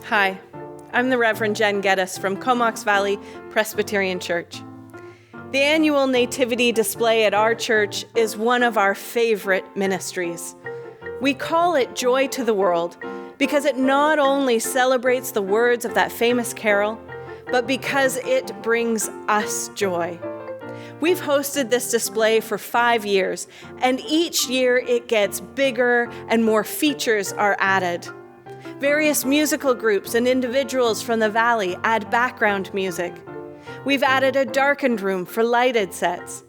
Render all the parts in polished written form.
Hi, I'm the Reverend Jenn Geddes from Comox Valley Presbyterian Church. The annual Nativity display at our church is one of our favorite ministries. We call it Joy to the World because it not only celebrates the words of that famous carol, but because it brings us joy. We've hosted this display for 5 years, and each year it gets bigger and more features are added. Various musical groups and individuals from the valley add background music. We've added a darkened room for lighted sets.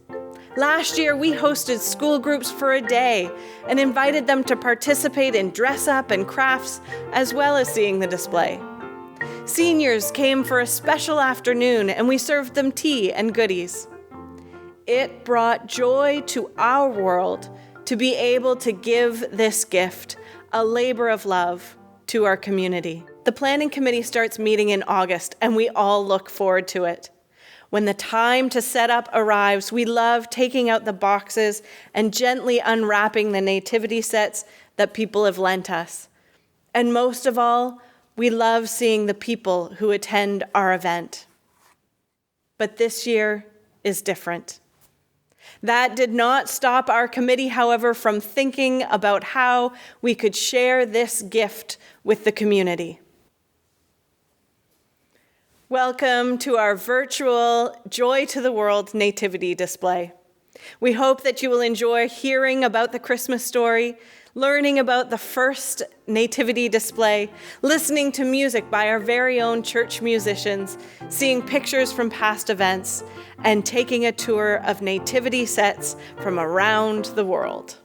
Last year, we hosted school groups for a day and invited them to participate in dress-up and crafts, as well as seeing the display. Seniors came for a special afternoon, and we served them tea and goodies. It brought joy to our world to be able to give this gift, a labor of love, to our community. The planning committee starts meeting in August, and we all look forward to it. When the time to set up arrives, we love taking out the boxes and gently unwrapping the nativity sets that people have lent us. And most of all, we love seeing the people who attend our event. But this year is different. That did not stop our committee, however, from thinking about how we could share this gift with the community. Welcome to our virtual Joy to the World Nativity display. We hope that you will enjoy hearing about the Christmas story, learning about the first nativity display, listening to music by our very own church musicians, seeing pictures from past events, and taking a tour of nativity sets from around the world.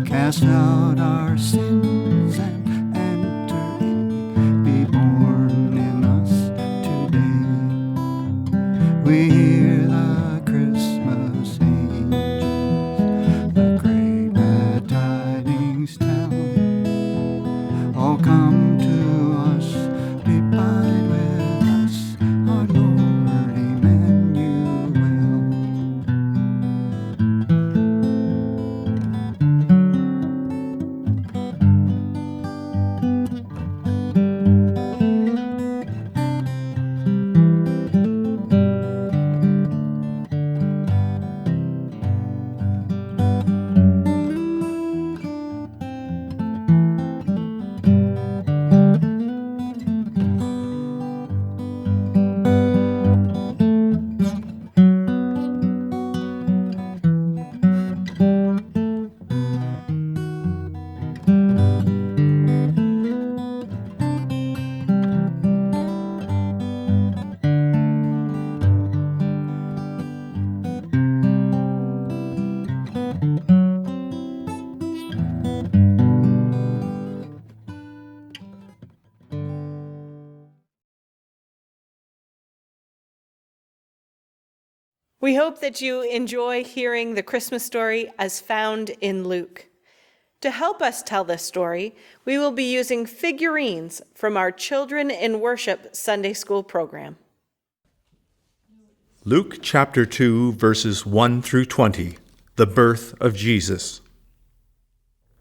Cast out our sins and enter in. Be born in us today. We hear We hope that you enjoy hearing the Christmas story as found in Luke. To help us tell this story, we will be using figurines from our Children in Worship Sunday School program. Luke chapter 2, verses 1 through 20, the birth of Jesus.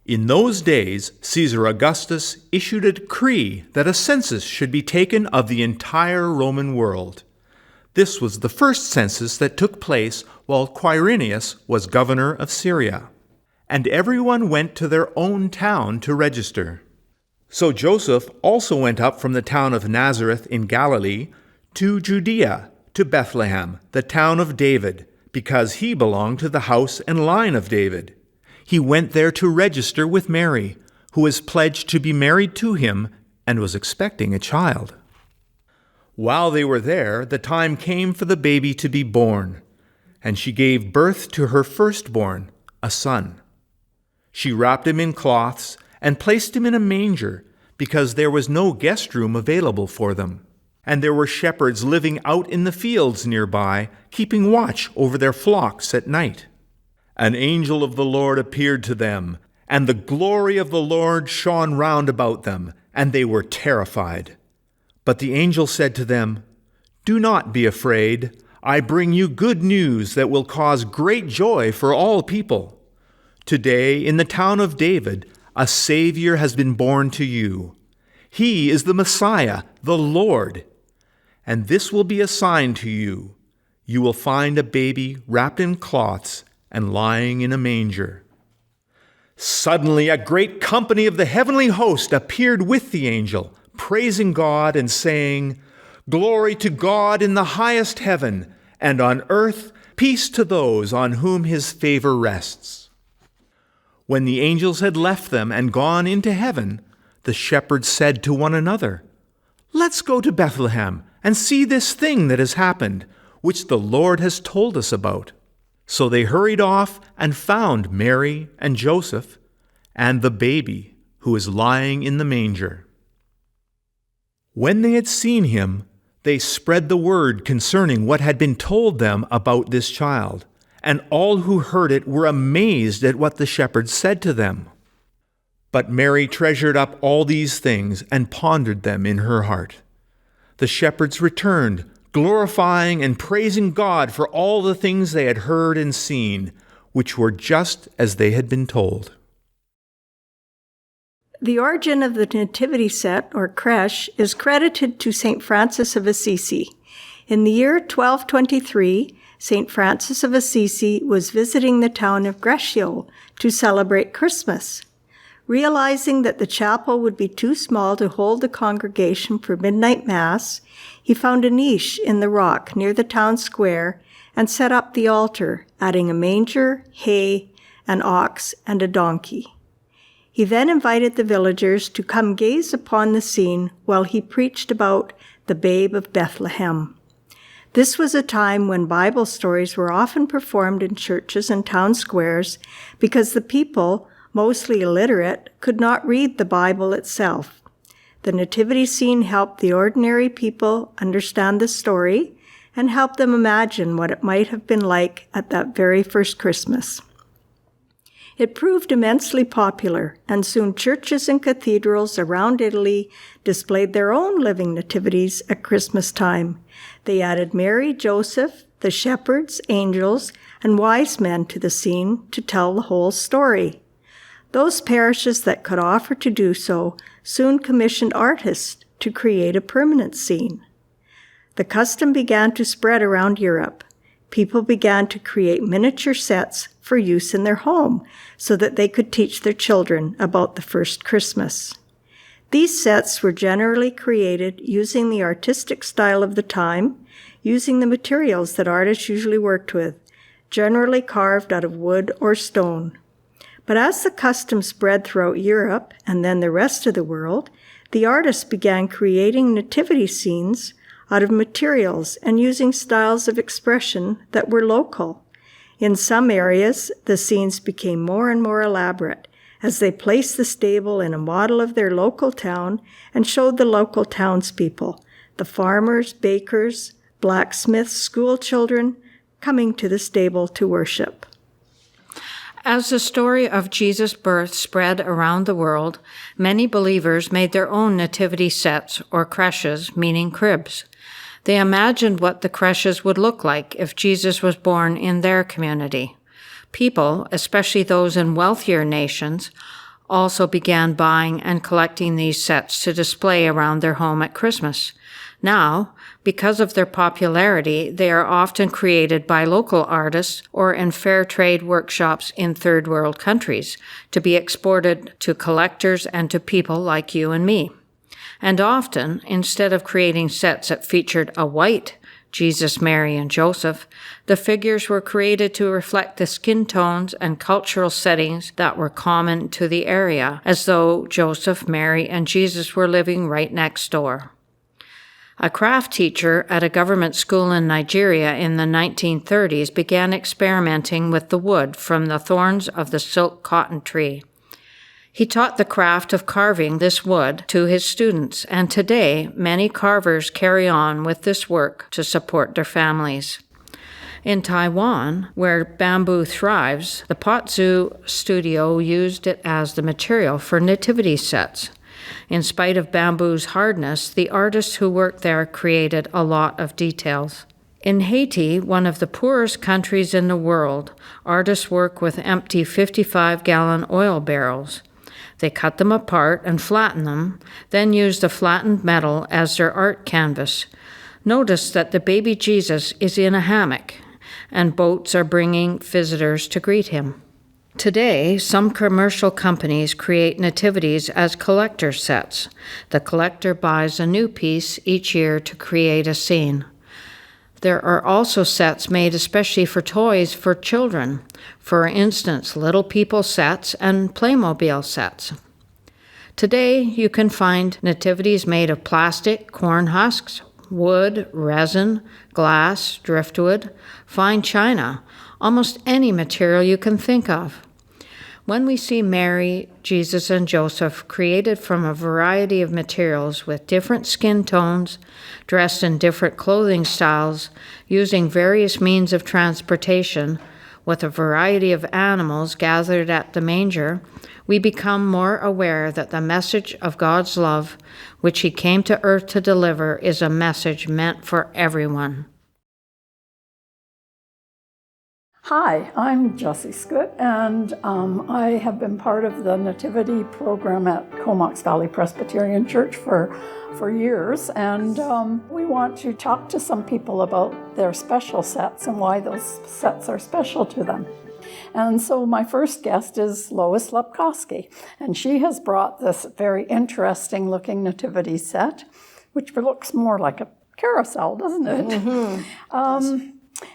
In those days, Caesar Augustus issued a decree that a census should be taken of the entire Roman world. This was the first census that took place while Quirinius was governor of Syria. And everyone went to their own town to register. So Joseph also went up from the town of Nazareth in Galilee to Judea, to Bethlehem, the town of David, because he belonged to the house and line of David. He went there to register with Mary, who was pledged to be married to him and was expecting a child. While they were there, the time came for the baby to be born, and she gave birth to her firstborn, a son. She wrapped him in cloths and placed him in a manger, because there was no guest room available for them. And there were shepherds living out in the fields nearby, keeping watch over their flocks at night. An angel of the Lord appeared to them, and the glory of the Lord shone round about them, and they were terrified. But the angel said to them, "Do not be afraid. I bring you good news that will cause great joy for all people. Today, in the town of David, a Savior has been born to you. He is the Messiah, the Lord. And this will be a sign to you. You will find a baby wrapped in cloths and lying in a manger." Suddenly, a great company of the heavenly host appeared with the angel, praising God and saying, "Glory to God in the highest heaven, and on earth peace to those on whom his favor rests." When the angels had left them and gone into heaven, the shepherds said to one another, "Let's go to Bethlehem and see this thing that has happened, which the Lord has told us about." So they hurried off and found Mary and Joseph and the baby who was lying in the manger. When they had seen him, they spread the word concerning what had been told them about this child. And all who heard it were amazed at what the shepherds said to them. But Mary treasured up all these things and pondered them in her heart. The shepherds returned, glorifying and praising God for all the things they had heard and seen, which were just as they had been told. The origin of the Nativity Set, or Creche, is credited to St. Francis of Assisi. In the year 1223, St. Francis of Assisi was visiting the town of Greccio to celebrate Christmas. Realizing that the chapel would be too small to hold the congregation for midnight mass, he found a niche in the rock near the town square and set up the altar, adding a manger, hay, an ox, and a donkey. He then invited the villagers to come gaze upon the scene while he preached about the babe of Bethlehem. This was a time when Bible stories were often performed in churches and town squares because the people, mostly illiterate, could not read the Bible itself. The nativity scene helped the ordinary people understand the story and helped them imagine what it might have been like at that very first Christmas. It proved immensely popular, and soon churches and cathedrals around Italy displayed their own living nativities at Christmas time. They added Mary, Joseph, the shepherds, angels, and wise men to the scene to tell the whole story. Those parishes that could offer to do so soon commissioned artists to create a permanent scene. The custom began to spread around Europe. People began to create miniature sets for use in their home so that they could teach their children about the first Christmas. These sets were generally created using the artistic style of the time, using the materials that artists usually worked with, generally carved out of wood or stone. But as the custom spread throughout Europe and then the rest of the world, the artists began creating nativity scenes out of materials and using styles of expression that were local. In some areas, the scenes became more and more elaborate as they placed the stable in a model of their local town and showed the local townspeople, the farmers, bakers, blacksmiths, school children, coming to the stable to worship. As the story of Jesus' birth spread around the world, many believers made their own nativity sets, or creches, meaning cribs. They imagined what the creches would look like if Jesus was born in their community. People, especially those in wealthier nations, also began buying and collecting these sets to display around their home at Christmas. Now, because of their popularity, they are often created by local artists or in fair trade workshops in third world countries to be exported to collectors and to people like you and me. And often, instead of creating sets that featured a white Jesus, Mary, and Joseph, the figures were created to reflect the skin tones and cultural settings that were common to the area, as though Joseph, Mary, and Jesus were living right next door. A craft teacher at a government school in Nigeria in the 1930s began experimenting with the wood from the thorns of the silk cotton tree. He taught the craft of carving this wood to his students, and today many carvers carry on with this work to support their families. In Taiwan, where bamboo thrives, the Potsu studio used it as the material for nativity sets. In spite of bamboo's hardness, the artists who worked there created a lot of details. In Haiti, one of the poorest countries in the world, artists work with empty 55-gallon oil barrels. They cut them apart and flatten them, then use the flattened metal as their art canvas. Notice that the baby Jesus is in a hammock, and boats are bringing visitors to greet him. Today, some commercial companies create nativities as collector sets. The collector buys a new piece each year to create a scene. There are also sets made especially for toys for children. For instance, Little People sets and Playmobil sets. Today, you can find nativities made of plastic, corn husks, wood, resin, glass, driftwood, fine china, almost any material you can think of. When we see Mary, Jesus, and Joseph created from a variety of materials with different skin tones, dressed in different clothing styles, using various means of transportation, with a variety of animals gathered at the manger, we become more aware that the message of God's love, which He came to earth to deliver, is a message meant for everyone. Hi, I'm Jessie Schut, and I have been part of the Nativity program at Comox Valley Presbyterian Church for years, and we want to talk to some people about their special sets and why those sets are special to them. And so my first guest is Lois Lupkoski, and she has brought this very interesting looking nativity set, which looks more like a carousel, doesn't it? Mm-hmm.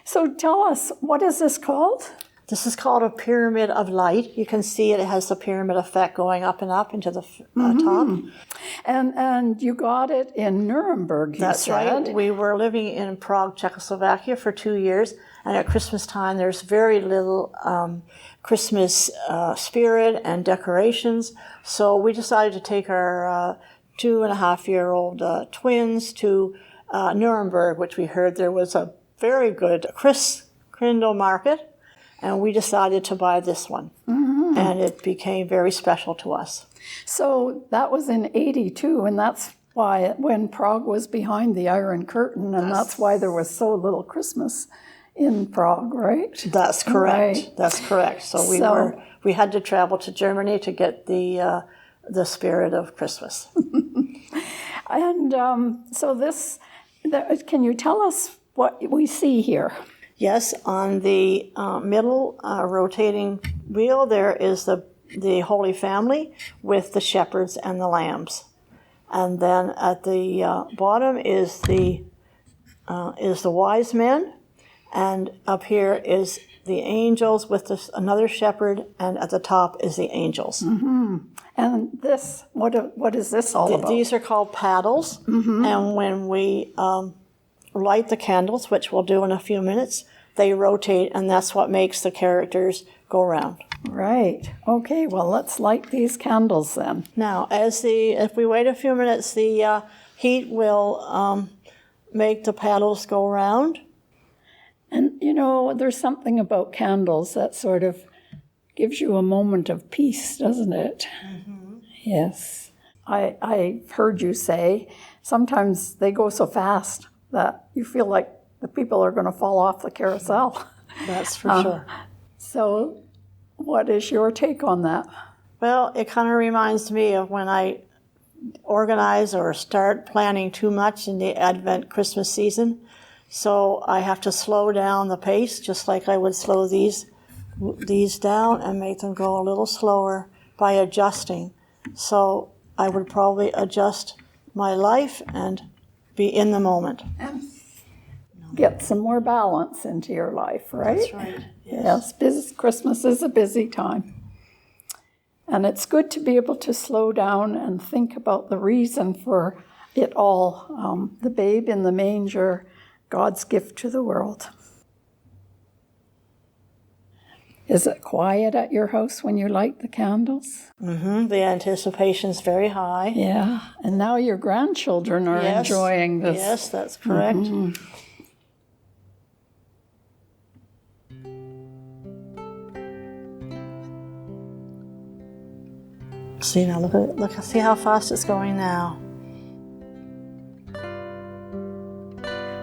So tell us, what is this called? This is called a pyramid of light. You can see it has the pyramid effect going up and up into the top. And you got it in Nuremberg, you That's said. right. We were living in Prague, Czechoslovakia for 2 years, and at Christmas time there's very little Christmas spirit and decorations. So we decided to take our 2.5-year-old twins to Nuremberg, which we heard there was a very good Christendom market, and we decided to buy this one. Mm-hmm. And it became very special to us. So that was in 82, and that's why when Prague was behind the Iron Curtain, and that's why there was so little Christmas in Prague, right? That's correct. Right. That's correct. So we had to travel to Germany to get the spirit of Christmas. And so can you tell us what we see here? Yes, on the middle rotating wheel there is the Holy Family with the shepherds and the lambs, and then at the bottom is the wise men, and up here is the angels with another shepherd, and at the top is the angels. Mm-hmm. And this, what is this all about? These are called paddles, and when we light the candles, which we'll do in a few minutes, they rotate, and that's what makes the characters go around. Right. Okay, well, let's light these candles then. Now, if we wait a few minutes, the heat will make the paddles go around. And, you know, there's something about candles that sort of gives you a moment of peace, doesn't it? Mm-hmm. Yes. I've heard you say sometimes they go so fast that you feel like the people are going to fall off the carousel. That's for sure. So what is your take on that? Well, it kind of reminds me of when I organize or start planning too much in the Advent Christmas season. So I have to slow down the pace, just like I would slow these down and make them go a little slower by adjusting. So I would probably adjust my life and be in the moment. Get some more balance into your life, right? That's right. Yes, Christmas is a busy time. And it's good to be able to slow down and think about the reason for it all. The babe in the manger, God's gift to the world. Is it quiet at your house when you light the candles? Mm-hmm. The anticipation's very high. Yeah, and now your grandchildren are enjoying this. Yes, that's correct. Mm-hmm. See now, see how fast it's going now.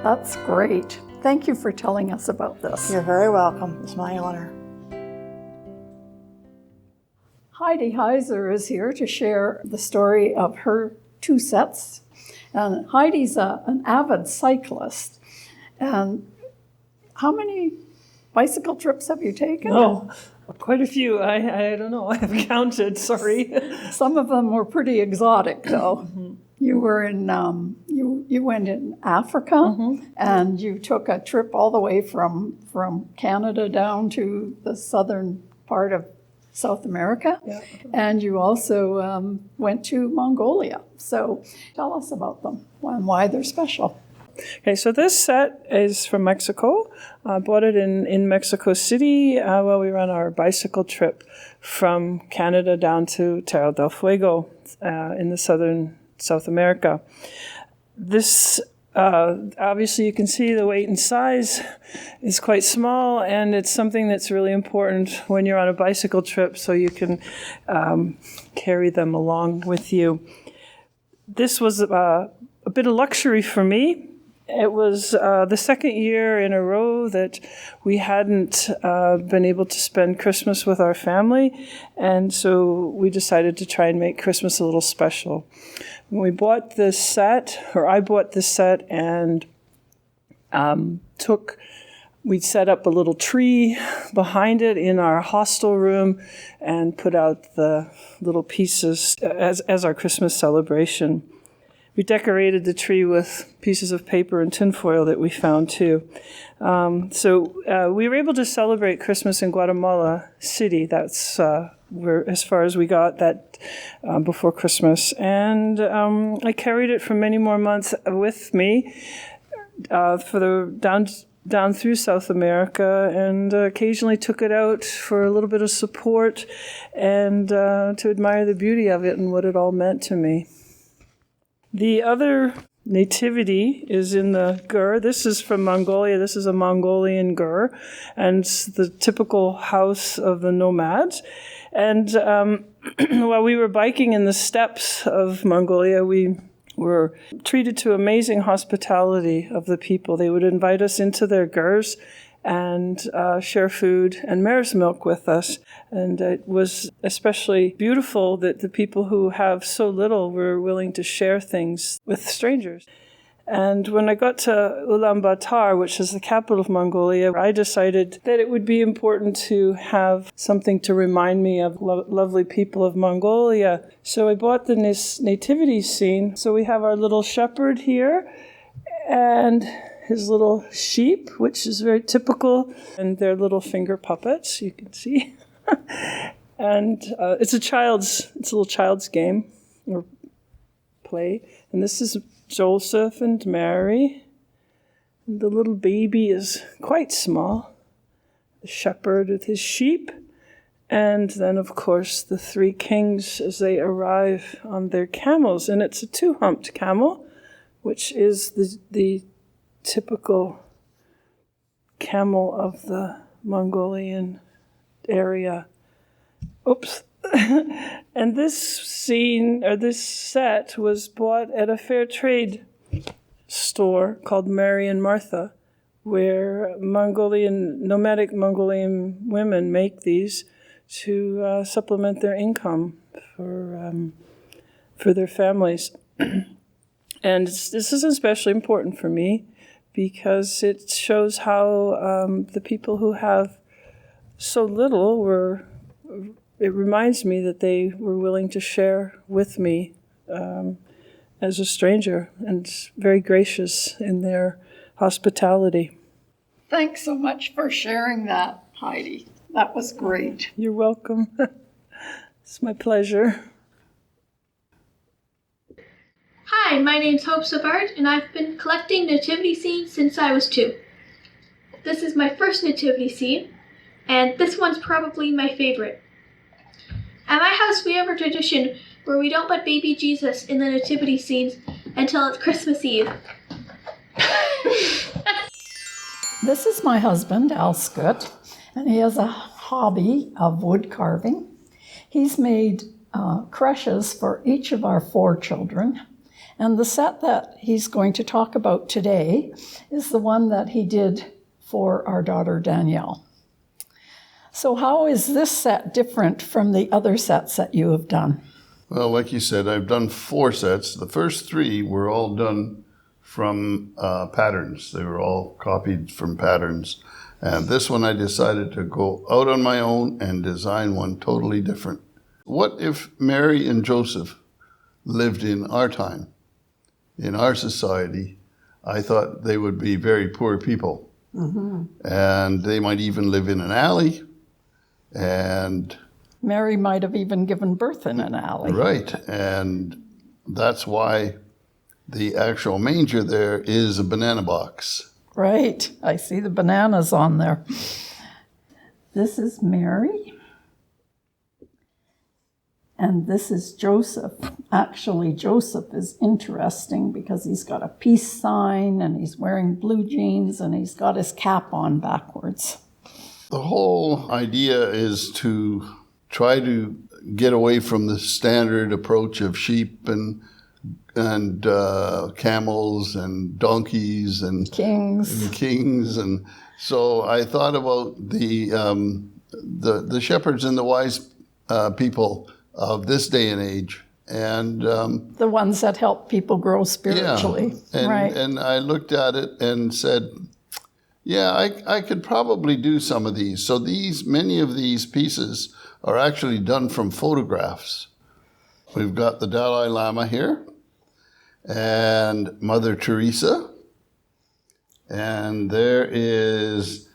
That's great. Thank you for telling us about this. You're very welcome. It's my honor. Heidi Hyser is here to share the story of her 2 sets. And Heidi's an avid cyclist. And how many bicycle trips have you taken? Oh, quite a few. I don't know. I haven't counted. Sorry. Some of them were pretty exotic, though. Mm-hmm. You were in you went in Africa, mm-hmm. and you took a trip all the way from Canada down to the southern part of South America, yeah. And you also went to Mongolia. So tell us about them and why they're special. Okay, so this set is from Mexico. I bought it in Mexico City while we were on our bicycle trip from Canada down to Tierra del Fuego in the southern South America. This, obviously you can see the weight and size is quite small, and it's something that's really important when you're on a bicycle trip so you can carry them along with you. This was a bit of luxury for me. It was the second year in a row that we hadn't been able to spend Christmas with our family, and so we decided to try and make Christmas a little special. When we bought this set, or I bought this set, and we'd set up a little tree behind it in our hostel room and put out the little pieces as our Christmas celebration. We decorated the tree with pieces of paper and tinfoil that we found too. So we were able to celebrate Christmas in Guatemala City. That's where, as far as we got that before Christmas. And I carried it for many more months with me for the down through South America, and occasionally took it out for a little bit of support and to admire the beauty of it and what it all meant to me. The other nativity is in the gur. This is from Mongolia. This is a Mongolian gur, and it's the typical house of the nomads. And while we were biking in the steppes of Mongolia, we were treated to amazing hospitality of the people. They would invite us into their gurs and share food and mare's milk with us. And it was especially beautiful that the people who have so little were willing to share things with strangers. And when I got to Ulaanbaatar, which is the capital of Mongolia, I decided that it would be important to have something to remind me of lovely people of Mongolia. So I bought the nativity scene. So we have our little shepherd here and his little sheep, which is very typical, and their little finger puppets, you can see. And it's a little child's game or play. And this is Joseph and Mary. And the little baby is quite small. The shepherd with his sheep. And then, of course, the 3 kings as they arrive on their camels. And it's a 2-humped camel, which is the typical camel of the Mongolian area. Oops. And this scene, or this set, was bought at a fair trade store called Mary and Martha, where nomadic Mongolian women make these to supplement their income for their families. And this is especially important for me because it shows how the people who have so little it reminds me that they were willing to share with me as a stranger and very gracious in their hospitality. Thanks so much for sharing that, Heidi. That was great. You're welcome. It's my pleasure. Hi, my name's Hope Savard, and I've been collecting nativity scenes since I was 2. This is my first nativity scene, and this one's probably my favorite. At my house, we have a tradition where we don't put baby Jesus in the nativity scenes until it's Christmas Eve. This is my husband, Al Schut, and he has a hobby of wood carving. He's made creches for each of our 4 children. And the set that he's going to talk about today is the one that he did for our daughter Danielle. So how is this set different from the other sets that you have done? Well, like you said, I've done 4 sets. The first 3 were all done from patterns. They were all copied from patterns. And this one I decided to go out on my own and design one totally different. What if Mary and Joseph lived in our time? In our society, I thought they would be very poor people. Mm-hmm. And they might even live in an alley. And Mary might have even given birth in an alley. Right. And that's why the actual manger there is a banana box. Right. I see the bananas on there. This is Mary. And this is Joseph. Actually, Joseph is interesting because he's got a peace sign and he's wearing blue jeans and he's got his cap on backwards. The whole idea is to try to get away from the standard approach of sheep and camels and donkeys and kings. And so I thought about the shepherds and the wise people of this day and age, and the ones that help people grow spiritually. Yeah. Right. And I looked at it and said, yeah, I could probably do some of these. So many of these pieces are actually done from photographs. We've got the Dalai Lama here, and Mother Teresa, and there is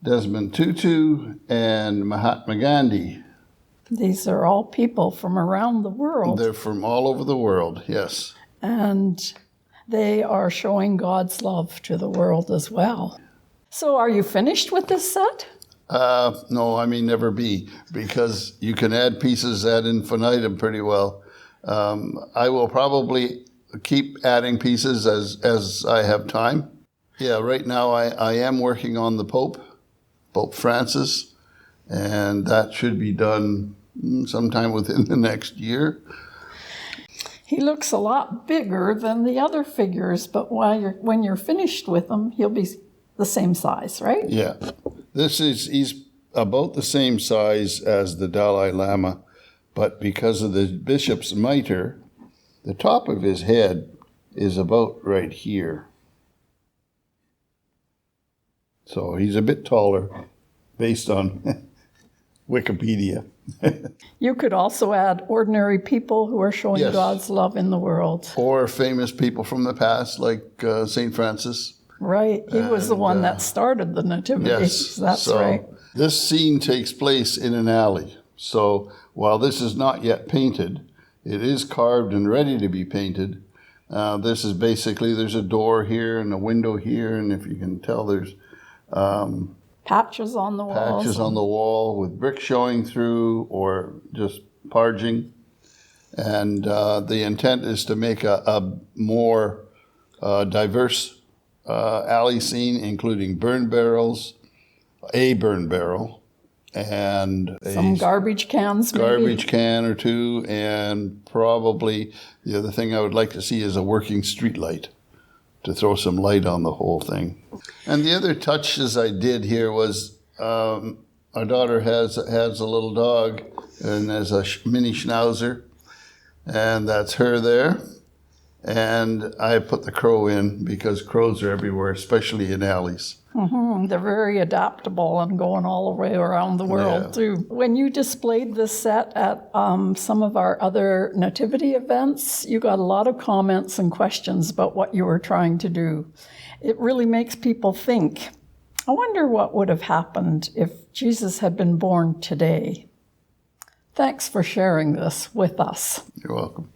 Desmond Tutu and Mahatma Gandhi. These are all people from around the world. They're from all over the world, yes. And they are showing God's love to the world as well. So are you finished with this set? No, I may never be, because you can add pieces ad infinitum pretty well. I will probably keep adding pieces as I have time. Yeah, right now I am working on the Pope Francis, and that should be done sometime within the next year. He looks a lot bigger than the other figures, but when you're finished with him, he'll be the same size, right? Yeah. He's about the same size as the Dalai Lama, but because of the bishop's mitre, the top of his head is about right here. So he's a bit taller based on Wikipedia. You could also add ordinary people who are showing Yes. God's love in the world. Or famous people from the past, like St. Francis. Right. He was the one that started the nativity. Yes. That's so right. This scene takes place in an alley. So while this is not yet painted, it is carved and ready to be painted. This is basically, there's a door here and a window here, and if you can tell, there's patches on the walls. patches on the wall with brick showing through or just parging. And the intent is to make a more diverse alley scene, including burn barrels, a burn barrel, and some garbage cans, garbage can or two, and probably the other thing I would like to see is a working street light to throw some light on the whole thing. And the other touches I did here was our daughter has a little dog, and there's a mini schnauzer, and that's her there. And I put the crow in because crows are everywhere, especially in alleys. Mm-hmm. They're very adaptable and going all the way around the world, too. When you displayed this set at some of our other nativity events, you got a lot of comments and questions about what you were trying to do. It really makes people think, I wonder what would have happened if Jesus had been born today. Thanks for sharing this with us. You're welcome.